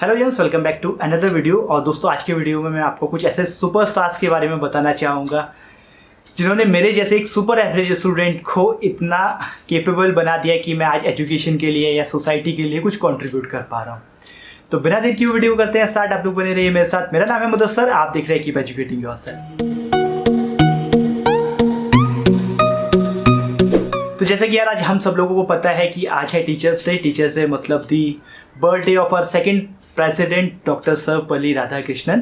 Hello Johns, welcome back to another video. और दोस्तों, आज के वीडियो में मैं आपको कुछ ऐसे सुपरस्टार्स के बारे में बताना चाहूँगा जिन्होंने मेरे जैसे एक सुपर एवरेज स्टूडेंट को इतना केपेबल बना दिया कि मैं आज एजुकेशन के लिए या सोसाइटी के लिए कुछ कंट्रीब्यूट कर पा रहा हूँ। तो बिना देर की वीडियो करते हैं स्टार्ट। आप लोग बने रहिए मेरे साथ। मेरा नाम है मुदस्सर, आप देख रहे हैं कीप एजुकेटिंग योरसेल्फ। तो जैसे कि यार आज हम सब लोगों को पता है कि आज है टीचर्स डे। टीचर्स डे मतलब the birthday of our second president doctor Sarvepalli Radhakrishnan.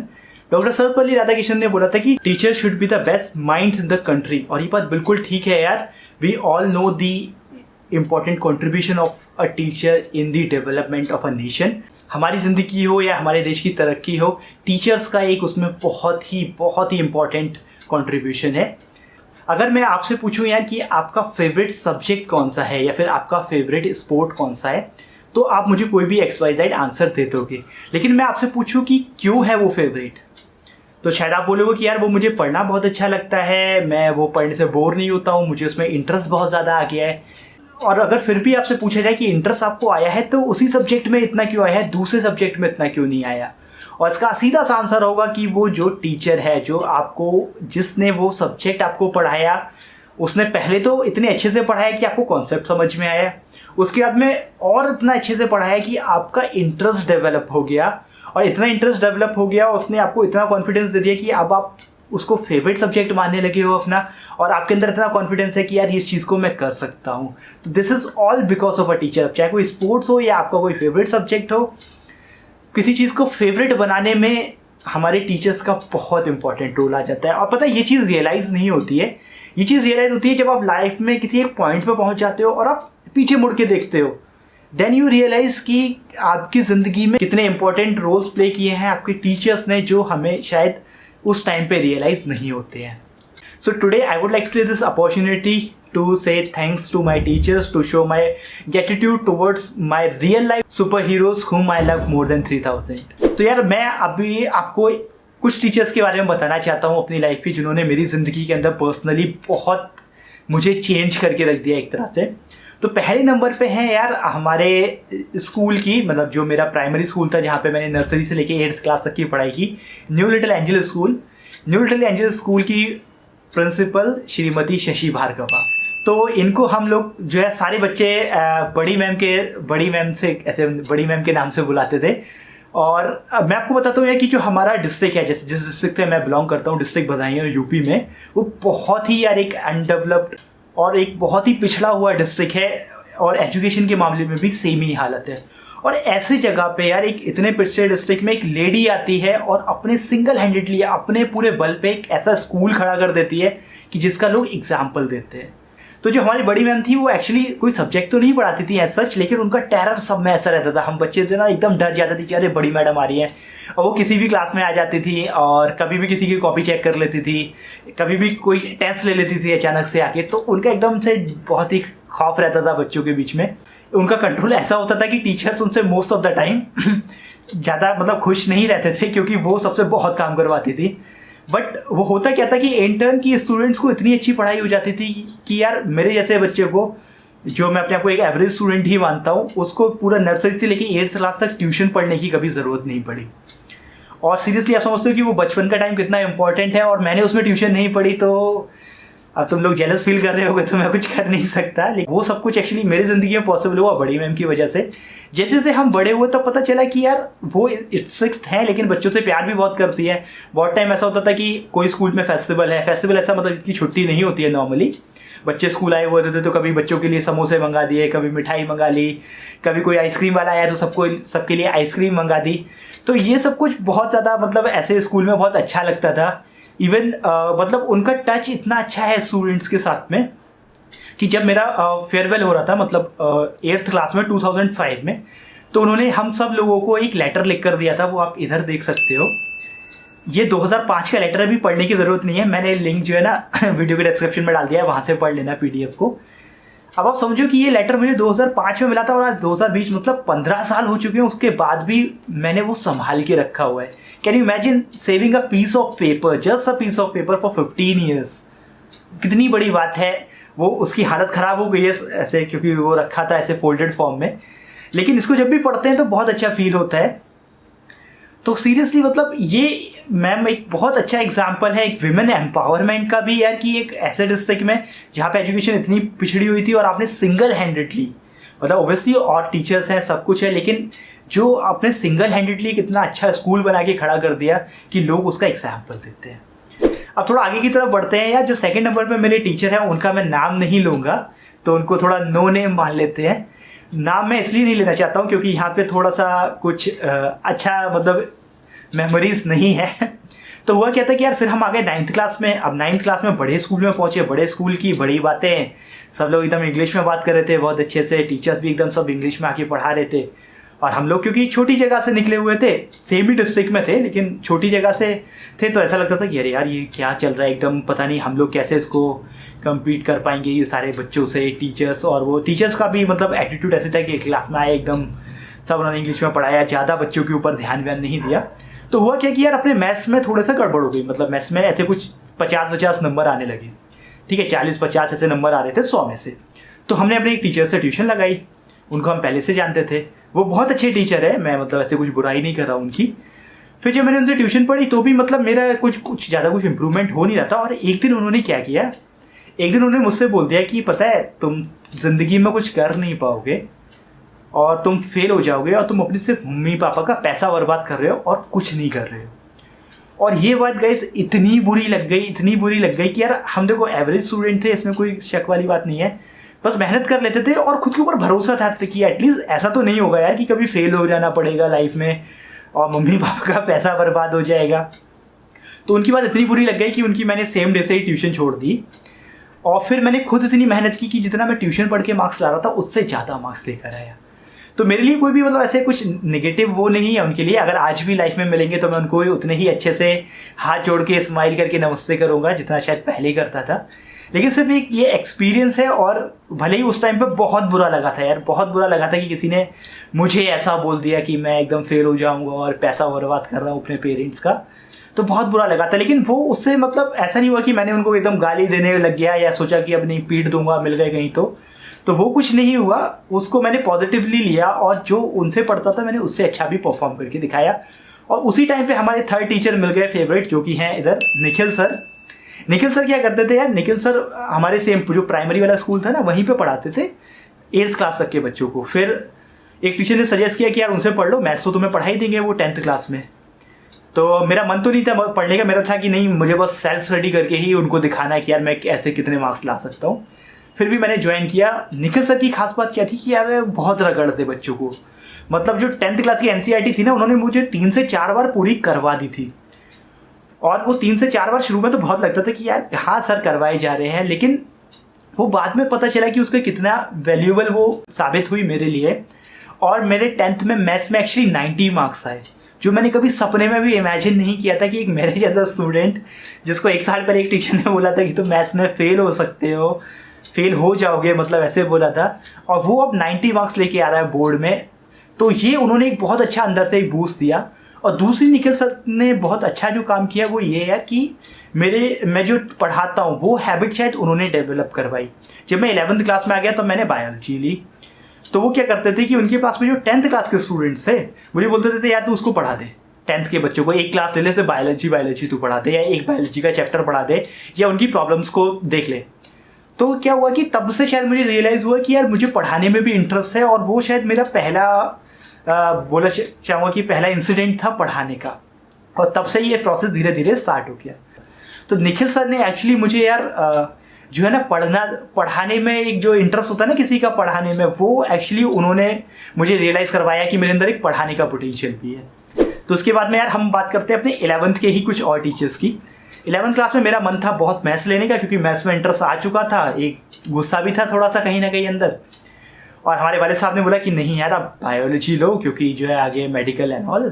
Doctor Sarvepalli Radhakrishnan ने बोला था कि teacher should be the best minds in the country. और ये बात बिल्कुल ठीक है यार। We all know the important contribution of a teacher in the development of a nation. हमारी ज़िंदगी हो या हमारे देश की तरक्की हो, टीचर्स का एक उसमें बहुत ही इम्पोर्टेंट कॉन्ट्रीब्यूशन है। अगर मैं आपसे पूछूं यार कि आपका फेवरेट सब्जेक्ट कौन सा है या फिर आपका फेवरेट स्पोर्ट कौन सा है, तो आप मुझे कोई भी XYZ आंसर दे दोगे। लेकिन मैं आपसे पूछूं कि क्यों है वो फेवरेट, तो शायद आप बोलोगे कि यार वो मुझे पढ़ना बहुत अच्छा लगता है, मैं वो पढ़ने से बोर नहीं होता हूँ, मुझे उसमें इंटरेस्ट बहुत ज़्यादा आ गया है। और अगर फिर भी आपसे पूछा जाए कि इंटरेस्ट आपको आया है तो उसी सब्जेक्ट में इतना क्यों आया है, दूसरे सब्जेक्ट में इतना क्यों नहीं आया। और इसका सीधा सा आंसर होगा कि वो जो टीचर है, जो आपको जिसने वो सब्जेक्ट आपको पढ़ाया, उसने पहले तो इतने अच्छे से पढ़ाया कि आपको कॉन्सेप्ट समझ में आया, उसके बाद में और इतना अच्छे से पढ़ाया कि आपका इंटरेस्ट डेवलप हो गया। और इतना इंटरेस्ट डेवलप हो गया, उसने आपको इतना कॉन्फिडेंस दे दिया कि अब आप उसको फेवरेट सब्जेक्ट मानने लगे हो अपना, और आपके अंदर इतना कॉन्फिडेंस है कि यार इस चीज़ को मैं कर सकता हूँ। तो this is all because of a teacher. चाहे कोई स्पोर्ट्स हो या आपका कोई फेवरेट सब्जेक्ट हो, किसी चीज़ को फेवरेट बनाने में हमारे टीचर्स का बहुत इंपॉर्टेंट रोल आ जाता है। और पता है, ये चीज़ रियलाइज़ नहीं होती है। ये चीज़ रियलाइज़ होती है जब आप लाइफ में किसी एक पॉइंट पे पहुंच जाते हो और आप पीछे मुड़ के देखते हो। देन यू रियलाइज़ कि आपकी ज़िंदगी में कितने इंपॉर्टेंट रोल्स प्ले किए हैं आपके टीचर्स ने, जो हमें शायद उस टाइम पे रियलाइज़ नहीं होते हैं। So today I would like to take this opportunity to say thanks to my teachers, to show my gratitude towards my real life superheroes whom I love more than 3000। तो यार मैं अभी आपको कुछ टीचर्स के बारे में बताना चाहता हूँ अपनी लाइफ की, जिन्होंने मेरी ज़िंदगी के अंदर पर्सनली बहुत मुझे चेंज करके रख दिया एक तरह से। तो पहले नंबर पे है यार हमारे स्कूल की, मतलब जो मेरा प्राइमरी स्कूल था जहाँ पे मैंने नर्सरी से लेके 8th क्लास तक की पढ़ाई की, new little angel school. New little angel school की प्रिंसिपल श्रीमती शशि भार्गवा। तो इनको हम लोग जो है सारे बच्चे बड़ी मैम के नाम से बुलाते थे। और मैं आपको बताता हूँ कि जो हमारा डिस्ट्रिक्ट है, जैसे जिस डिस्ट्रिक्ट से मैं बिलोंग करता हूँ, डिस्ट्रिक्ट बदायूं यूपी में, वो बहुत ही यार एक अनडेवलप्ड और एक बहुत ही पिछड़ा हुआ डिस्ट्रिक्ट है। और एजुकेशन के मामले में भी सेम ही हालत है। और ऐसे जगह पे यार एक इतने पिछड़े डिस्ट्रिक्ट में एक लेडी आती है और अपने सिंगल हैंडेडली अपने पूरे बल पे एक ऐसा स्कूल खड़ा कर देती है कि जिसका लोग एग्जाम्पल देते हैं। तो जो हमारी बड़ी मैम थी, वो एक्चुअली कोई सब्जेक्ट तो नहीं पढ़ाती थी एज सच, लेकिन उनका टेरर सब में ऐसा रहता था। हम बच्चे थे ना, एकदम डर जाते थे कि अरे बड़ी मैडम आ रही है। और वो किसी भी क्लास में आ जाती थी और कभी भी किसी की कॉपी चेक कर लेती थी, कभी भी कोई टेस्ट ले लेती थी अचानक से आके। तो उनका एकदम से बहुत ही खौफ रहता था बच्चों के बीच में। उनका कंट्रोल ऐसा होता था कि टीचर्स उनसे मोस्ट ऑफ द टाइम ज़्यादा मतलब खुश नहीं रहते थे, क्योंकि वो सबसे बहुत काम करवाती थी। बट वो होता क्या था कि इंटर्न की स्टूडेंट्स को इतनी अच्छी पढ़ाई हो जाती थी कि यार मेरे जैसे बच्चे को, जो मैं अपने आप को एक एवरेज स्टूडेंट ही मानता हूँ, उसको पूरा नर्सरी से लेके 8th क्लास तक ट्यूशन पढ़ने की कभी ज़रूरत नहीं पड़ी। और सीरियसली आप समझते हो कि वो बचपन का टाइम कितना इंपॉर्टेंट है। और मैंने उसमें ट्यूशन नहीं पढ़ी, तो अब तुम लोग जेलस फील कर रहे होगे, तो मैं कुछ कर नहीं सकता। लेकिन वो सब कुछ एक्चुअली मेरी ज़िंदगी में पॉसिबल हुआ बड़ी मैम की वजह से। जैसे जैसे हम बड़े हुए तो पता चला कि यार वो स्ट्रिक्ट हैं, लेकिन बच्चों से प्यार भी बहुत करती है। बहुत टाइम ऐसा होता था कि कोई स्कूल में फेस्टिवल है, फेस्टिवल ऐसा मतलब इतनी छुट्टी नहीं होती है नॉर्मली। बच्चे स्कूल आए हुए थे तो कभी बच्चों के लिए समोसे मंगा दिए, कभी मिठाई मंगा ली, कभी कोई आइसक्रीम वाला आया तो सबके लिए आइसक्रीम मंगा दी। तो ये सब कुछ बहुत ज़्यादा मतलब ऐसे स्कूल में बहुत अच्छा लगता था। इवन मतलब उनका टच इतना अच्छा है स्टूडेंट्स के साथ में कि जब मेरा फेयरवेल हो रहा था, मतलब 8th क्लास में 2005 में, तो उन्होंने हम सब लोगों को एक लेटर लिख कर दिया था। वो आप इधर देख सकते हो। ये 2005 का लेटर है, अभी पढ़ने की ज़रूरत नहीं है, मैंने लिंक जो है ना वीडियो के डिस्क्रिप्शन में डाल दिया है, वहाँ से पढ़ लेना PDF को। अब आप समझो कि ये लेटर मुझे 2005 में मिला था और आज 2020 मतलब 15 साल हो चुके हैं, उसके बाद भी मैंने वो संभाल के रखा हुआ है। Can you imagine saving a piece of paper, just a piece of paper for 15 years. कितनी बड़ी बात है। वो उसकी हालत ख़राब हो गई है ऐसे, क्योंकि वो रखा था ऐसे फोल्डेड फॉर्म में। लेकिन इसको जब भी पढ़ते हैं तो बहुत अच्छा फील होता है। तो सीरियसली मतलब ये मैम एक बहुत अच्छा एग्जाम्पल है एक विमेन एम्पावरमेंट का भी यार, कि एक ऐसे डिस्ट्रिक्ट में जहाँ पे एजुकेशन इतनी पिछड़ी हुई थी और आपने सिंगल हैंडेडली, मतलब ओबियसली और टीचर्स हैं सब कुछ है, लेकिन जो आपने सिंगल हैंडेडली एक इतना अच्छा स्कूल बना के खड़ा कर दिया कि लोग उसका एग्जाम्पल देते हैं। अब थोड़ा आगे की तरफ बढ़ते हैं यार। जो सेकंड नंबर पे मेरे टीचर हैं उनका मैं नाम नहीं लूँगा, तो उनको थोड़ा नो नेम मान लेते हैं। नाम मैं इसलिए नहीं लेना चाहता हूँ क्योंकि यहाँ पे थोड़ा सा कुछ अच्छा मतलब मेमोरीज नहीं है। तो हुआ क्या था कि यार फिर हम आ गए 9th क्लास में। अब 9th क्लास में बड़े स्कूल में पहुँचे, बड़े स्कूल की बड़ी बातें, सब लोग एकदम इंग्लिश में बात कर रहे थे बहुत अच्छे से, टीचर्स भी एकदम सब इंग्लिश में आके पढ़ा रहे थे। और हम लोग क्योंकि छोटी जगह से निकले हुए थे, सेम ही डिस्ट्रिक्ट में थे लेकिन छोटी जगह से थे, तो ऐसा लगता था कि अरे यार ये क्या चल रहा है, एकदम पता नहीं हम लोग कैसे इसको कम्पीट कर पाएंगे ये सारे बच्चों से, टीचर्स। और वो टीचर्स का भी मतलब एटीट्यूड ऐसे था कि क्लास में आए एकदम सब उन्होंने इंग्लिश में पढ़ाया, ज़्यादा बच्चों के ऊपर ध्यान व्यान नहीं दिया। तो हुआ क्या कि यार अपने मैथ्स में थोड़ा सा गड़बड़ हो गई, मतलब मैथ्स में ऐसे कुछ 50-50 नंबर आने लगे, ठीक है, 40-50 ऐसे नंबर आ रहे थे 100 में से। तो हमने अपने एक टीचर से ट्यूशन लगाई, उनको हम पहले से जानते थे, वो बहुत अच्छे टीचर है, मैं मतलब ऐसे कुछ बुराई नहीं कर रहा उनकी। फिर जब मैंने उनसे ट्यूशन पढ़ी तो भी मतलब मेरा कुछ ज़्यादा कुछ इंप्रूवमेंट हो नहीं रहा था। और एक दिन उन्होंने क्या किया, एक दिन उन्होंने मुझसे बोल दिया कि पता है तुम ज़िंदगी में कुछ कर नहीं पाओगे और तुम फेल हो जाओगे और तुम अपने सिर्फ मम्मी पापा का पैसा बर्बाद कर रहे हो और कुछ नहीं कर रहे हो। और ये बात गाइस इतनी बुरी लग गई कि यार हम देखो एवरेज स्टूडेंट थे, इसमें कोई शक वाली बात नहीं है, बस मेहनत कर लेते थे और खुद के ऊपर भरोसा था कि एटलीस्ट ऐसा तो नहीं होगा यार कि कभी फेल हो जाना पड़ेगा लाइफ में और मम्मी पापा का पैसा बर्बाद हो जाएगा। तो उनकी बात इतनी बुरी लग गई कि उनकी मैंने सेम डे से ही ट्यूशन छोड़ दी। और फिर मैंने खुद इतनी मेहनत की कि जितना मैं ट्यूशन पढ़ के मार्क्स ला रहा था उससे ज़्यादा मार्क्स लेकर आया। तो मेरे लिए कोई भी मतलब ऐसे कुछ नेगेटिव वो नहीं है उनके लिए। अगर आज भी लाइफ में मिलेंगे तो मैं उनको उतने ही अच्छे से हाथ जोड़ के स्माइल करके नमस्ते करूँगा जितना शायद पहले ही करता था। लेकिन सिर्फ एक ये एक्सपीरियंस है। और भले ही उस टाइम पे बहुत बुरा लगा था यार, बहुत बुरा लगा था कि किसी ने मुझे ऐसा बोल दिया कि मैं एकदम फेल हो जाऊँगा और पैसा बर्बाद कर रहा हूँ अपने पेरेंट्स का, तो बहुत बुरा लगा था। लेकिन वो उससे मतलब ऐसा नहीं हुआ कि मैंने उनको एकदम गाली देने लग गया या सोचा कि अब नहीं पीट दूंगा मिल गए कहीं तो वो कुछ नहीं हुआ। उसको मैंने पॉजिटिवली लिया और जो उनसे पढ़ता था मैंने उससे अच्छा भी परफॉर्म करके दिखाया। और उसी टाइम पे हमारे थर्ड टीचर मिल गए फेवरेट, जो कि हैं इधर निखिल सर। निखिल सर क्या करते थे यार, निखिल सर हमारे सेम जो प्राइमरी वाला स्कूल था ना वहीं पे पढ़ाते थे 8th क्लास तक के बच्चों को। फिर एक टीचर ने सजेस्ट किया कि यार उनसे पढ़ लो, मैथ्स तो तुम्हें पढ़ा ही देंगे वो 10th क्लास में। तो मेरा मन तो नहीं था पढ़ने का, मेरा था कि नहीं मुझे बस सेल्फ स्टडी करके ही उनको दिखाना है कि यार मैं ऐसे कितने मार्क्स ला सकता हूँ। फिर भी मैंने ज्वाइन किया। निखिल सर की खास बात क्या थी कि यार बहुत रगड़ते बच्चों को, मतलब जो 10th क्लास की NCERT थी ना उन्होंने मुझे 3 से 4 बार पूरी करवा दी थी। और वो 3 से 4 बार शुरू में तो बहुत लगता था कि यार हाँ सर करवाए जा रहे हैं, लेकिन वो बाद में पता चला कि उसका कितना वैल्यूएबल वो साबित हुई मेरे लिए। और मेरे 10th में मैथ्स में एक्चुअली 90 मार्क्स आए, जो मैंने कभी सपने में भी इमेजिन नहीं किया था कि एक मेरे जैसा स्टूडेंट जिसको 1 साल पहले एक टीचर ने बोला था कि तुम मैथ्स में फेल हो सकते हो, फेल हो जाओगे, मतलब ऐसे बोला था, और वो अब 90 मार्क्स लेके आ रहा है बोर्ड में। तो ये उन्होंने एक बहुत अच्छा अंदर से एक बूस्ट दिया। और दूसरी निखिल सर ने बहुत अच्छा जो काम किया वो ये है कि मैं जो पढ़ाता हूँ वो हैबिट शायद उन्होंने डेवलप करवाई। जब मैं 11th क्लास में आ गया तो मैंने बायोलॉजी ली। तो वो क्या करते थे कि उनके पास में जो 10th क्लास के स्टूडेंट्स थे मुझे बोलते थे यार तू उसको पढ़ा दे, 10th के बच्चों को एक क्लास ले ले, से बायोलॉजी तू पढ़ा दे, या एक बायोलॉजी का चैप्टर पढ़ा दे, या उनकी प्रॉब्लम्स को देख ले। तो क्या हुआ कि तब से शायद मुझे रियलाइज़ हुआ कि यार मुझे पढ़ाने में भी इंटरेस्ट है। और वो शायद मेरा पहला बोला चाहूँगा कि पहला इंसिडेंट था पढ़ाने का। और तब से ये प्रोसेस धीरे धीरे स्टार्ट हो गया। तो निखिल सर ने एक्चुअली मुझे यार जो है ना पढ़ाने में एक जो इंटरेस्ट होता है ना किसी का पढ़ाने में, वो एक्चुअली उन्होंने मुझे रियलाइज़ करवाया कि मेरे अंदर एक पढ़ाने का पोटेंशियल भी है। तो उसके बाद में यार हम बात करते हैं अपने 11th के ही कुछ और टीचर्स की। 11th क्लास में मेरा मन था बहुत मैथ्स लेने का, क्योंकि मैथ्स में इंटरेस्ट आ चुका था, एक गुस्सा भी था थोड़ा सा कहीं ना कहीं अंदर। और हमारे वाले साहब ने बोला कि नहीं यार आप बायोलॉजी लो, क्योंकि जो है आगे मेडिकल एंड ऑल,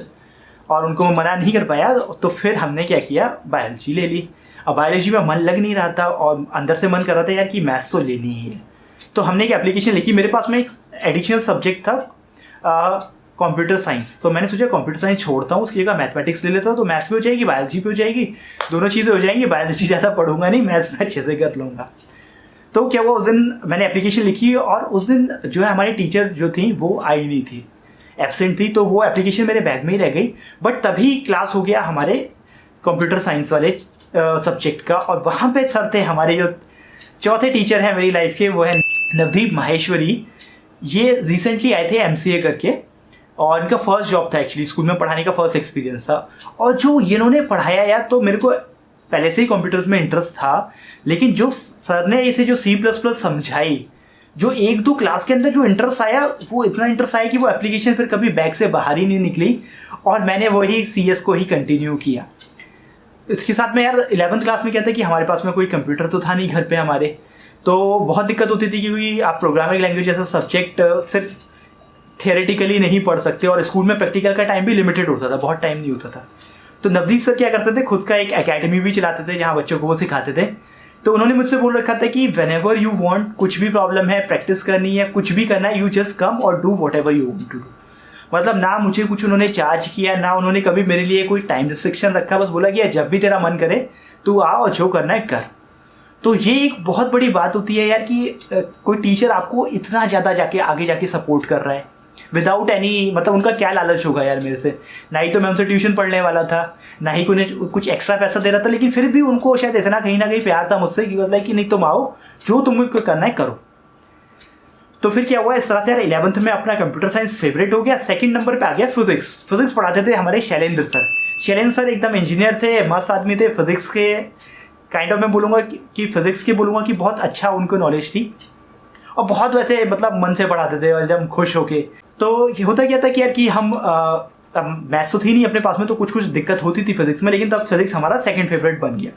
और उनको मैं मना नहीं कर पाया। तो फिर हमने क्या किया, बायोलॉजी ले ली। अब बायोलॉजी में मन लग नहीं रहा था और अंदर से मन कर रहा था यार कि मैथ्स तो लेनी ही है। तो हमने एक एप्लीकेशन लिखी। मेरे पास में एक एडिशनल सब्जेक्ट था कंप्यूटर साइंस, तो मैंने सोचा कंप्यूटर साइंस छोड़ता हूँ, उसकी जगह मैथमेटिक्स ले लेता हूँ, तो मैथ्स भी हो जाएगी बायोलॉजी भी हो जाएगी, दोनों चीज़ें हो जाएंगी। बायोलॉजी ज़्यादा पढ़ूंगा नहीं, मैथ्स में अच्छे से कर लूँगा। तो क्या हुआ, उस दिन मैंने एप्लीकेशन लिखी और उस दिन जो है हमारी टीचर जो थी वो आई नहीं थी। एब्सेंट थी, तो वो एप्लीकेशन मेरे बैग में ही रह गई। बट तभी क्लास हो गया हमारे कंप्यूटर साइंस वाले सब्जेक्ट का, और वहाँ पे सर थे हमारे जो चौथे टीचर हैं मेरी लाइफ के, वो है नवदीप माहेश्वरी। ये रिसेंटली आए थे एमसीए करके, और इनका फर्स्ट जॉब था एक्चुअली, स्कूल में पढ़ाने का फर्स्ट एक्सपीरियंस था। और जो इन्होंने पढ़ाया यार, तो मेरे को पहले से ही कंप्यूटर्स में इंटरेस्ट था, लेकिन जो सर ने इसे जो C++ समझाई, जो 1-2 क्लास के अंदर जो इंटरेस्ट आया, वो इतना इंटरेस्ट आया कि वो एप्लीकेशन फिर कभी बैग से बाहर ही नहीं निकली, और मैंने वही CS को ही कंटिन्यू किया। इसके साथ में यार 11th क्लास में क्या था कि हमारे पास में कोई कंप्यूटर तो था नहीं घर पे हमारे, तो बहुत दिक्कत होती थी, क्योंकि आप प्रोग्रामिंग लैंग्वेज जैसा सब्जेक्ट सिर्फ थियोरेटिकली नहीं पढ़ सकते, और स्कूल में प्रैक्टिकल का टाइम भी लिमिटेड होता था, बहुत टाइम नहीं होता था। तो नवदीप सर क्या करते थे, खुद का एक एकेडमी भी चलाते थे जहाँ बच्चों को वो सिखाते थे। तो उन्होंने मुझसे बोल रखा था कि व्हेनेवर यू वांट, कुछ भी प्रॉब्लम है, प्रैक्टिस करनी है, कुछ भी करना है, यू जस्ट कम और do whatever you want to do. मतलब ना मुझे कुछ उन्होंने चार्ज किया, ना उन्होंने कभी मेरे लिए कोई टाइम रिस्ट्रिक्शन रखा, बस बोला कि जब भी तेरा मन करे तू आ और जो करना है कर। तो ये एक बहुत बड़ी बात होती है यार कि कोई टीचर आपको इतना ज़्यादा जाके आगे जाके सपोर्ट कर रहा है विदाउट एनी, मतलब उनका क्या लालच होगा यार मेरे से, ना ही तो मैं उनसे ट्यूशन पढ़ने वाला था, ना ही कुछ एक्स्ट्रा पैसा दे रहा था, लेकिन फिर भी उनको शायद इतना कहीं ना कहीं प्यार था मुझसे कि मतलब कि नहीं तुम आओ, जो तुमको करना है करो। तो फिर क्या हुआ, इस तरह से यार 11th में अपना कंप्यूटर साइंस फेवरेट हो गया। सेकंड नंबर पे आ गया फिजिक्स पढ़ाते थे हमारे शैलेंद्र सर एकदम इंजीनियर थे, मस्त आदमी थे, फिजिक्स के काइंड ऑफ मैं बोलूँगा कि फिजिक्स के बोलूँगा कि बहुत अच्छा उनको नॉलेज थी, और बहुत वैसे मतलब मन से पढ़ाते थे और एकदम खुश होके। तो होता क्या था कि यार कि हम मैथ्स तो थी नहीं अपने पास में, तो कुछ दिक्कत होती थी फिजिक्स में, लेकिन तब फिजिक्स हमारा सेकंड फेवरेट बन गया।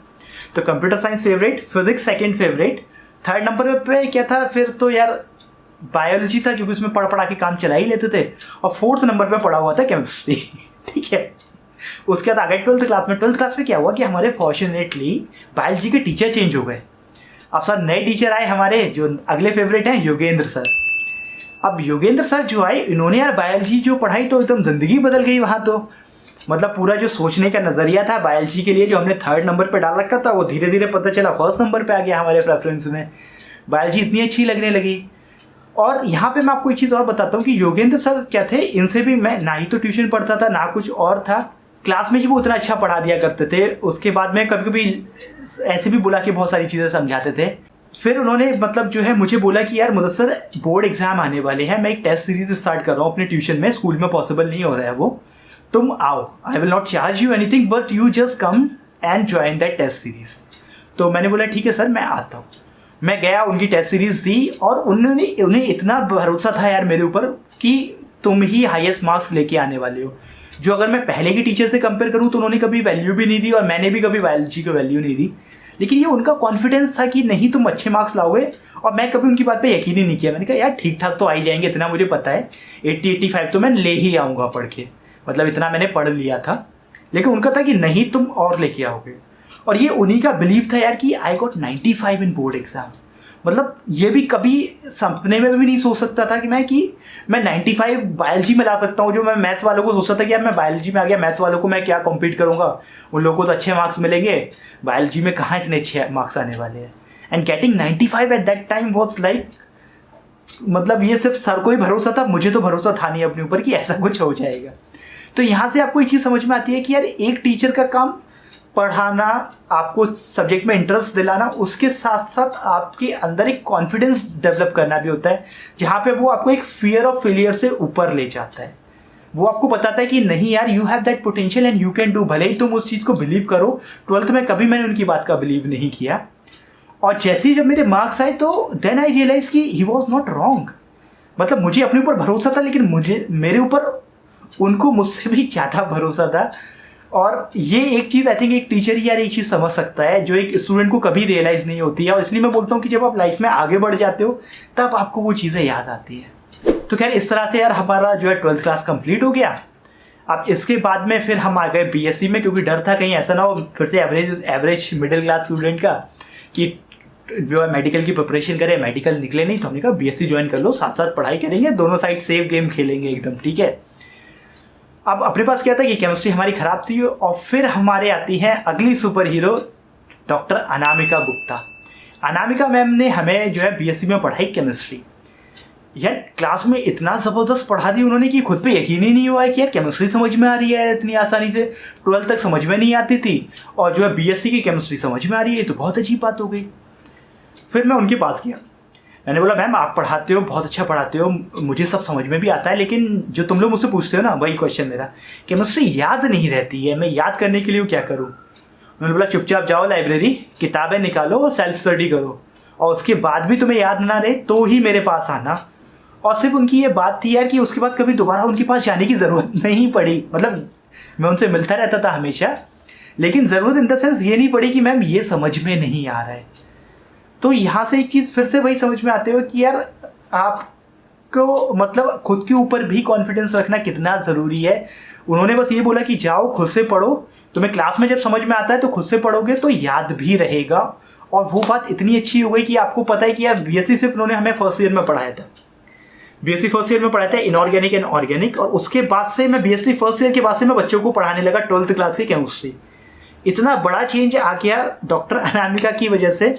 तो computer science favourite, physics second favourite. Third number पे क्या था फिर, तो यार बायोलॉजी था, क्योंकि उसमें पढ़ के काम चला ही लेते थे। और फोर्थ नंबर पे पढ़ा हुआ था केमिस्ट्री। ठीक है, उसके बाद आ गए 12th क्लास में। 12th क्लास में क्या हुआ कि हमारे फॉर्चुनेटली बायोलॉजी के टीचर चेंज हो गए। अब सर नए टीचर आए हमारे, जो अगले फेवरेट हैं योगेंद्र सर। अब योगेंद्र सर जो आए, इन्होंने यार बायोलॉजी जो पढ़ाई तो एकदम ज़िंदगी बदल गई वहाँ। तो मतलब पूरा जो सोचने का नज़रिया था बायोलॉजी के लिए, जो हमने थर्ड नंबर पे डाल रखा था, वो धीरे धीरे पता चला फर्स्ट नंबर पे आ गया हमारे प्रेफरेंस में। बायोलॉजी इतनी अच्छी लगने लगी। और यहाँ पे मैं आपको एक चीज़ और बताता हूँ कि योगेंद्र सर क्या थे, इनसे भी मैं ना ही तो ट्यूशन पढ़ता था ना कुछ और था, क्लास में ही वो उतना अच्छा पढ़ा दिया करते थे। उसके बाद में कभी कभी ऐसे भी बुला के बहुत सारी चीज़ें समझाते थे। फिर उन्होंने मतलब जो है मुझे बोला कि यार मुदस्सर बोर्ड एग्जाम आने वाले हैं, मैं एक टेस्ट सीरीज स्टार्ट कर रहा हूँ अपने ट्यूशन में, स्कूल में पॉसिबल नहीं हो रहा है वो, तुम आओ, I will not charge you anything but you just come and join that test series. तो मैंने बोला ठीक है सर मैं आता हूँ। मैं गया, उनकी टेस्ट सीरीज दी, और उन्हें इतना भरोसा था यार मेरे ऊपर कि तुम ही हाईएस्ट मार्क्स लेके आने वाले हो। जो अगर मैं पहले के टीचर से कंपेयर करूँ तो उन्होंने कभी वैल्यू भी नहीं दी, और मैंने भी कभी बायोलॉजी को वैल्यू नहीं दी, लेकिन ये उनका कॉन्फिडेंस था कि नहीं तुम अच्छे मार्क्स लाओगे। और मैं कभी उनकी बात पे यकीन ही नहीं किया। मैंने कहा यार ठीक ठाक तो आ ही जाएंगे, इतना मुझे पता है, 80-85 तो मैं ले ही आऊँगा पढ़ के, मतलब इतना मैंने पढ़ लिया था। लेकिन उनका था कि नहीं तुम और लेके आओगे, और ये उन्हीं का बिलीव था यार कि I got 95 in board exams. मतलब ये भी कभी सपने में भी नहीं सोच सकता था कि मैं 95 बायोलॉजी में ला सकता हूँ। जो मैं मैथ्स वालों को सोचता था कि यार मैं बायोलॉजी में आ गया, मैथ्स वालों को मैं क्या कॉम्पीट करूँगा, उन लोगों को तो अच्छे मार्क्स मिलेंगे, बायोलॉजी में कहाँ इतने अच्छे मार्क्स आने वाले हैं। And getting 95 at that time was like, मतलब ये सिर्फ सर को ही भरोसा था, मुझे तो भरोसा था नहीं अपने ऊपर कि ऐसा कुछ हो जाएगा। तो यहाँ से आपको एक चीज़ समझ में आती है कि यार एक टीचर का काम पढ़ाना, आपको सब्जेक्ट में इंटरेस्ट दिलाना, उसके साथ साथ आपके अंदर एक कॉन्फिडेंस डेवलप करना भी होता है, जहाँ पे वो आपको एक फियर ऑफ फेलियर से ऊपर ले जाता है। वो आपको बताता है कि नहीं यार you have that potential and you can do, भले ही तुम उस चीज़ को बिलीव करो। 12th में कभी मैंने उनकी बात का बिलीव नहीं किया, और जैसे ही जब मेरे मार्क्स आए तो देन आई रियलाइज कि ही वॉज नॉट रॉन्ग। मतलब मुझे अपने ऊपर भरोसा था, लेकिन मेरे ऊपर उनको मुझसे भी ज़्यादा भरोसा था। और ये एक चीज़ आई थिंक एक टीचर ही यार एक चीज़ समझ सकता है जो एक स्टूडेंट को कभी रियलाइज़ नहीं होती है। और इसलिए मैं बोलता हूँ कि जब आप लाइफ में आगे बढ़ जाते हो तब आपको वो चीज़ें याद आती है। तो खैर इस तरह से यार हमारा जो है 12th क्लास कंप्लीट हो गया। अब इसके बाद में फिर हम आ गए बीएससी में, क्योंकि डर था कहीं ऐसा ना हो फिर से एवरेज मिडिल क्लास स्टूडेंट का कि जो है मेडिकल की प्रिपरेशन करे, मेडिकल निकले नहीं। तो हमने कहा बीएससी ज्वाइन कर लो, साथ साथ पढ़ाई करेंगे, दोनों साइड सेफ गेम खेलेंगे एकदम, ठीक है। अब अपने पास क्या था कि केमिस्ट्री हमारी ख़राब थी, और फिर हमारे आती है अगली super hero doctor Anamika Gupta. Anamika ma'am ने हमें जो है बीएससी में पढ़ाई केमिस्ट्री। यार क्लास में इतना ज़बरदस्त पढ़ा दी उन्होंने कि खुद पे यकीन ही नहीं हुआ है कि यार केमिस्ट्री समझ में आ रही है इतनी आसानी से। 12th तक समझ में नहीं आती थी और जो है बीएससी की केमिस्ट्री समझ में आ रही है, तो बहुत अजीब बात हो गई। फिर मैं उनके पास गया, मैंने बोला मैम आप पढ़ाते हो, बहुत अच्छा पढ़ाते हो, मुझे सब समझ में भी आता है, लेकिन जो तुम लोग मुझसे पूछते हो ना वही क्वेश्चन मेरा, केमिस्ट्री याद नहीं रहती है, मैं याद करने के लिए क्या करूँ। उन्होंने बोला चुपचाप जाओ लाइब्रेरी, किताबें निकालो और सेल्फ स्टडी करो, और उसके बाद भी तुम्हें याद ना रहे तो ही मेरे पास आना। और सिर्फ उनकी ये बात थी यार कि उसके बाद कभी दोबारा उनके पास जाने की ज़रूरत नहीं पड़ी। मतलब मैं उनसे मिलता रहता था हमेशा, लेकिन ज़रूरत इन द सेंस ये नहीं पड़ी कि मैम ये समझ में नहीं आ रहा है। तो यहाँ से एक चीज़ फिर से वही समझ में आते हो कि यार आपको मतलब खुद के ऊपर भी कॉन्फिडेंस रखना कितना ज़रूरी है। उन्होंने बस ये बोला कि जाओ खुद से पढ़ो, तुम्हें क्लास में जब समझ में आता है तो खुद से पढ़ोगे तो याद भी रहेगा। और वो बात इतनी अच्छी हो गई कि आपको पता है कि यार बीएससी सिर्फ उन्होंने हमें फर्स्ट ईयर में पढ़ाया था, बीएससी फर्स्ट ईयर में पढ़ाया था इनऑर्गेनिक एंड ऑर्गेनिक, और उसके बाद से मैं बीएससी फर्स्ट ईयर के बाद से मैं बच्चों को पढ़ाने लगा 12th क्लास की केमिस्ट्री। इतना बड़ा चेंज आ गया डॉक्टर अनामिका की वजह से।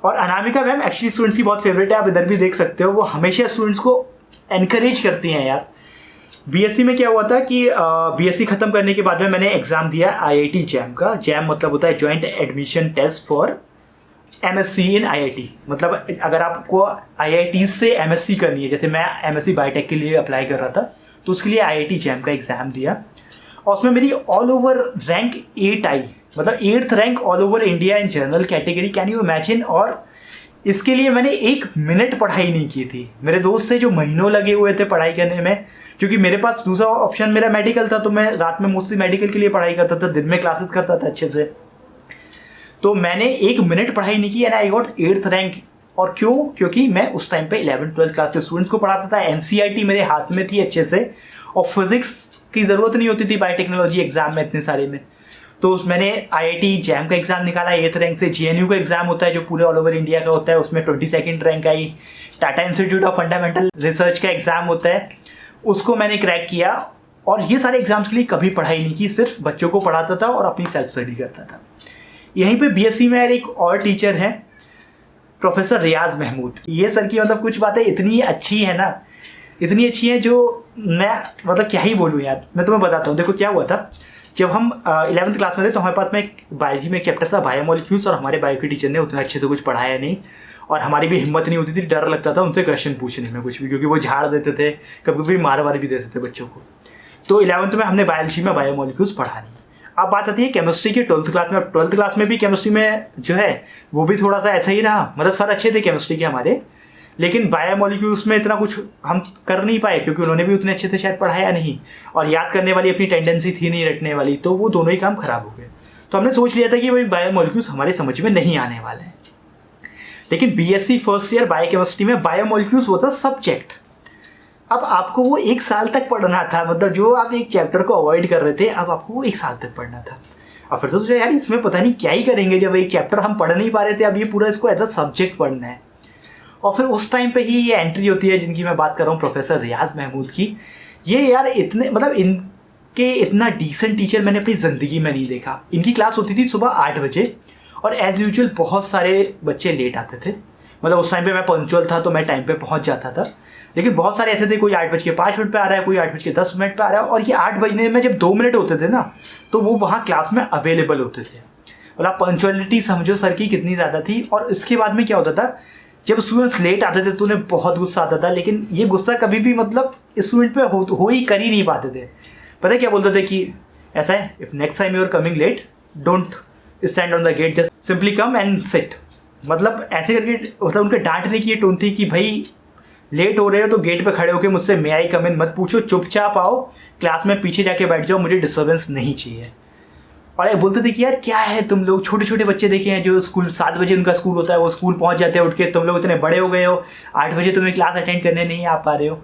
और अनामिका मैम एक्चुअली स्टूडेंट्स की बहुत फेवरेट है, आप इधर भी देख सकते हो, वो हमेशा स्टूडेंट्स को एनकरेज करती हैं यार। बीएससी में क्या हुआ था कि बीएससी खत्म करने के बाद में मैंने एग्जाम दिया आईआईटी जैम का। जैम मतलब होता है joint admission test for MSc in IIT. मतलब अगर आपको आईआईटी से एमएससी करनी है, जैसे मैं एमएससी बायोटेक के लिए अप्लाई कर रहा था, तो उसके लिए आईआईटी जैम का एग्जाम दिया और उसमें मेरी ऑल ओवर रैंक 8 आई, मतलब 8th rank all over India in general category, can you imagine. और इसके लिए मैंने 1 मिनट पढ़ाई नहीं की थी। मेरे दोस्त थे जो महीनों लगे हुए थे पढ़ाई करने में, क्योंकि मेरे पास दूसरा ऑप्शन मेरा मेडिकल था, तो मैं रात में मोस्टली मेडिकल के लिए पढ़ाई करता था, दिन में क्लासेस करता था अच्छे से। तो मैंने 1 मिनट पढ़ाई नहीं की and I got 8th rank. और क्यों? क्योंकि मैं उस टाइम पे 11th 12th क्लास के स्टूडेंट्स को पढ़ाता था, एनसीईआरटी मेरे हाथ में थी अच्छे से, और फिजिक्स की ज़रूरत नहीं होती थी बायोटेक्नोलॉजी एग्जाम में इतने सारे में। तो मैंने आईआईटी जैम का एग्जाम निकाला 8th रैंक से। जेएनयू का एग्जाम होता है जो पूरे ऑल ओवर इंडिया का होता है, उसमें 22nd rank I. Tata institute of fundamental research का एग्जाम होता है, उसको मैंने क्रैक किया। और ये सारे एग्जाम्स के लिए कभी पढ़ाई नहीं की, सिर्फ बच्चों को पढ़ाता था और अपनी सेल्फ स्टडी करता था। यहीं पे बीएससी में यार एक और टीचर है प्रोफेसर रियाज महमूद। ये सर की मतलब कुछ बातें इतनी अच्छी है ना, इतनी अच्छी है जो मैं मतलब क्या ही बोलूँ यार। मैं तुम्हें बताता हूँ। देखो क्या हुआ था, जब हम 11th क्लास में थे तो हमारे पास में बायोलॉजी में एक चैप्टर था बायोमोलिक्यूल्स, और हमारे बायो के टीचर ने उतना अच्छे से कुछ पढ़ाया नहीं, और हमारी भी हिम्मत नहीं होती थी, डर लगता था उनसे क्वेश्चन पूछने में कुछ भी, क्योंकि वो झाड़ देते थे, कभी कभी मार वार भी देते थे बच्चों को। तो 11th में हमने बायोलॉजी में बायोमोलिक्यूल्स पढ़ा नहीं। अब बात आती है केमिस्ट्री की 12th क्लास में। 12th क्लास में भी केमिस्ट्री में जो है वो भी थोड़ा सा ऐसा ही रहा, मतलब सर अच्छे थे केमिस्ट्री के हमारे, लेकिन बायोमोलिक्यूल्स में इतना कुछ हम कर नहीं पाए, क्योंकि उन्होंने भी उतने अच्छे से शायद पढ़ाया नहीं, और याद करने वाली अपनी टेंडेंसी थी नहीं रटने वाली, तो वो दोनों ही काम खराब हो गए। तो हमने सोच लिया था कि भाई बायोमोलिक्यूल्स हमारे समझ में नहीं आने वाले हैं। लेकिन बीएससी फर्स्ट ईयर बायोकेमिस्ट्री में बायोमोलिक्यूल्स होता सब्जेक्ट। अब आपको वो 1 साल तक पढ़ना था, मतलब जो आप एक चैप्टर को अवॉइड कर रहे थे, अब आपको वो 1 साल तक पढ़ना था। और फिर तो सोचा यार इसमें पता नहीं क्या ही करेंगे, जब एक चैप्टर हम पढ़ नहीं पा रहे थे, अब ये पूरा इसको एज अ सब्जेक्ट पढ़ना है। और फिर उस टाइम पे ही ये एंट्री होती है जिनकी मैं बात कर रहा हूँ, प्रोफेसर रियाज महमूद की। ये यार इतने मतलब इनके इतना डिसेंट टीचर मैंने अपनी ज़िंदगी में नहीं देखा। इनकी क्लास होती थी सुबह 8 बजे, और एज़ यूजुअल बहुत सारे बच्चे लेट आते थे। मतलब उस टाइम पे मैं पंक्चुअल था तो मैं टाइम पे पहुंच जाता था, लेकिन बहुत सारे ऐसे थे, कोई 8:05 पे आ रहा है, कोई 8:10 पे आ रहा है, और ये 8 बजने में जब 2 मिनट होते थे ना, तो वो वहाँ क्लास में अवेलेबल होते थे। मतलब पंक्चुअलिटी समझो सर की कितनी ज़्यादा थी। और इसके बाद में क्या होता था, जब स्टूडेंट्स लेट आते थे तो उन्हें बहुत गुस्सा आता था, लेकिन ये गुस्सा कभी भी मतलब स्टूडेंट पे हो ही कर ही नहीं पाते थे। पता है क्या बोलते थे कि ऐसा है, if next time you are coming late don't stand on the gate, just simply come and sit. मतलब ऐसे करके मतलब उनके डांटने की ये टोन थी कि भाई लेट हो रहे हो तो गेट पे खड़े होकर मुझसे मे आई कम इन मत पूछो, चुपचाप आओ क्लास में पीछे जाके बैठ जाओ, मुझे डिस्टर्बेंस नहीं चाहिए। और ये बोलते थे कि यार क्या है तुम लोग, छोटे छोटे बच्चे देखे हैं जो स्कूल 7 बजे उनका स्कूल होता है, वो स्कूल पहुंच जाते हैं उठ के, तुम लोग इतने बड़े हो गए हो, 8 बजे तुम्हें क्लास अटेंड करने नहीं आ पा रहे हो।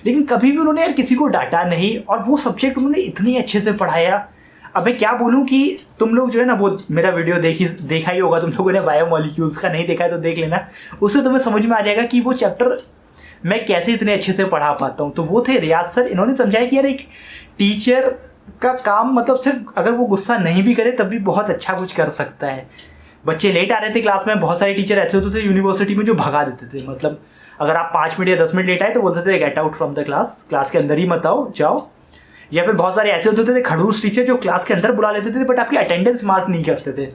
लेकिन कभी भी उन्होंने यार किसी को डांटा नहीं, और वो सब्जेक्ट उन्होंने इतने अच्छे से पढ़ाया। अब मैं क्या बोलूँ कि तुम लोग जो है ना, वो मेरा वीडियो देखा ही होगा तुम लोगों ने, बायोमोलिक्यूल्स का, नहीं देखा है तो देख लेना, उससे तुम्हें समझ में आ जाएगा कि वो चैप्टर मैं कैसे इतने अच्छे से पढ़ा पाता हूँ। तो वो थे रियाज सर। इन्होंने समझाया कि यार एक टीचर का काम मतलब सिर्फ अगर वो गुस्सा नहीं भी करे तब भी बहुत अच्छा कुछ कर सकता है। बच्चे लेट आ रहे थे क्लास में, बहुत सारे टीचर ऐसे होते थे यूनिवर्सिटी में जो भगा देते थे, मतलब अगर आप 5 मिनट या 10 मिनट लेट आए तो बोलते थे get out from the class, class के अंदर ही मत आओ, जाओ। या फिर बहुत सारे ऐसे होते थे खड़ूस टीचर जो क्लास के अंदर बुला लेते थे बट आपकी अटेंडेंस मार्क नहीं करते थे,